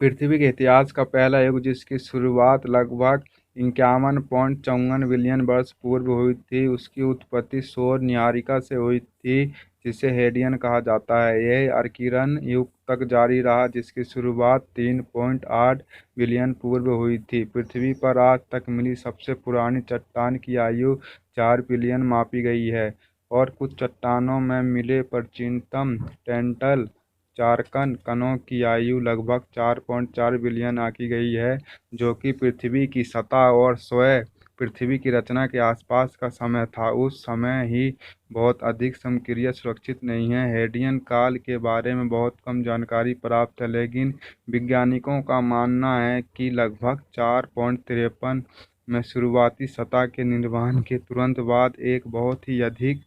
पृथ्वी के इतिहास का पहला युग जिसकी शुरुआत लगभग 51.54 बिलियन वर्ष पूर्व हुई थी, उसकी उत्पत्ति सौर नीहारिका से हुई थी जिसे हेडियन कहा जाता है। यह अर्कियन युग तक जारी रहा जिसकी शुरुआत 3.8 बिलियन पूर्व हुई थी। पृथ्वी पर आज तक मिली सबसे पुरानी चट्टान की आयु 4 बिलियन मापी गई है और कुछ चट्टानों में मिले प्राचीनतम टेंटल चारकन कणों की आयु लगभग 4.4 बिलियन आंकी गई है, जो कि पृथ्वी की सतह और स्वयं पृथ्वी की रचना के आसपास का समय था। उस समय ही बहुत अधिक समक्रिया सुरक्षित नहीं है। हेडियन काल के बारे में बहुत कम जानकारी प्राप्त है, लेकिन वैज्ञानिकों का मानना है कि लगभग 4.53 में शुरुआती सतह के निर्माण के तुरंत बाद एक बहुत ही अधिक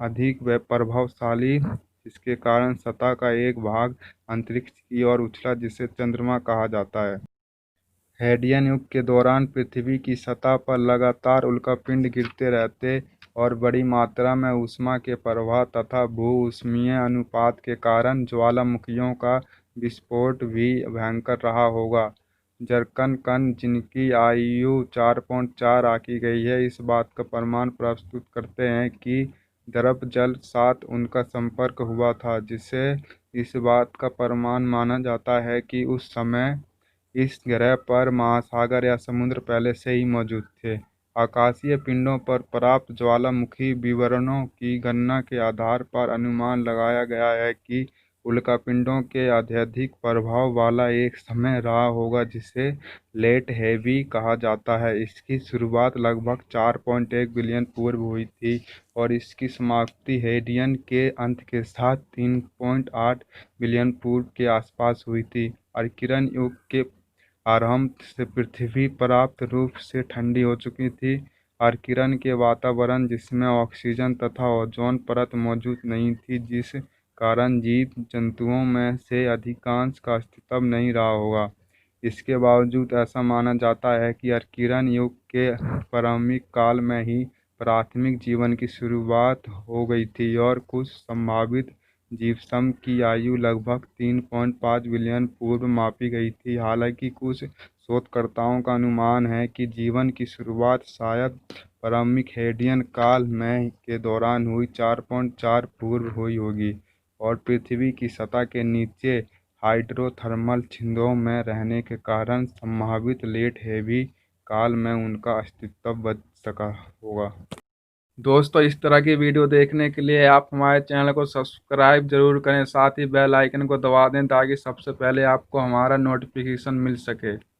अधिक प्रभावशाली, जिसके कारण सतह का एक भाग अंतरिक्ष की ओर उछला जिसे चंद्रमा कहा जाता है। हेडियन युग के दौरान पृथ्वी की सतह पर लगातार उल्कापिंड गिरते रहते और बड़ी मात्रा में ऊष्मा के प्रवाह तथा भू-ऊष्मीय अनुपात के कारण ज्वालामुखियों का विस्फोट भी भयंकर रहा होगा। जर्कन कण जिनकी आयु 4.4 आंकी गई है, इस बात का प्रमाण प्रस्तुत करते हैं कि द्रव जल साथ उनका संपर्क हुआ था, जिससे इस बात का प्रमाण माना जाता है कि उस समय इस ग्रह पर महासागर या समुद्र पहले से ही मौजूद थे। आकाशीय पिंडों पर प्राप्त ज्वालामुखी विवरणों की गणना के आधार पर अनुमान लगाया गया है कि उल्कापिंडों के अत्यधिक प्रभाव वाला एक समय रहा होगा जिसे लेट हेवी कहा जाता है। इसकी शुरुआत लगभग 4.1 बिलियन पूर्व हुई थी और इसकी समाप्ति हेडियन के अंत के साथ 3.8 बिलियन पूर्व के आसपास हुई थी। अर्कियन युग के आरंभ से पृथ्वी पर्याप्त रूप से ठंडी हो चुकी थी। अर्कियन के वातावरण जिसमें ऑक्सीजन तथा ओजोन परत मौजूद नहीं थी, जिस कारण जीव जंतुओं में से अधिकांश का अस्तित्व नहीं रहा होगा। इसके बावजूद ऐसा माना जाता है कि अर्कियन युग के प्रारंभिक काल में ही प्राथमिक जीवन की शुरुआत हो गई थी और कुछ संभावित जीवाश्म की आयु लगभग 3.5 बिलियन पूर्व मापी गई थी। हालांकि कुछ शोधकर्ताओं का अनुमान है कि जीवन की शुरुआत शायद प्रारंभिक हेडियन काल में के दौरान हुई 4.4 पूर्व हुई होगी और पृथ्वी की सतह के नीचे हाइड्रोथर्मल छेदों में रहने के कारण संभावित लेट हेवी काल में उनका अस्तित्व बच सका होगा। दोस्तों, इस तरह की वीडियो देखने के लिए आप हमारे चैनल को सब्सक्राइब जरूर करें, साथ ही बेल आइकन को दबा दें ताकि सबसे पहले आपको हमारा नोटिफिकेशन मिल सके।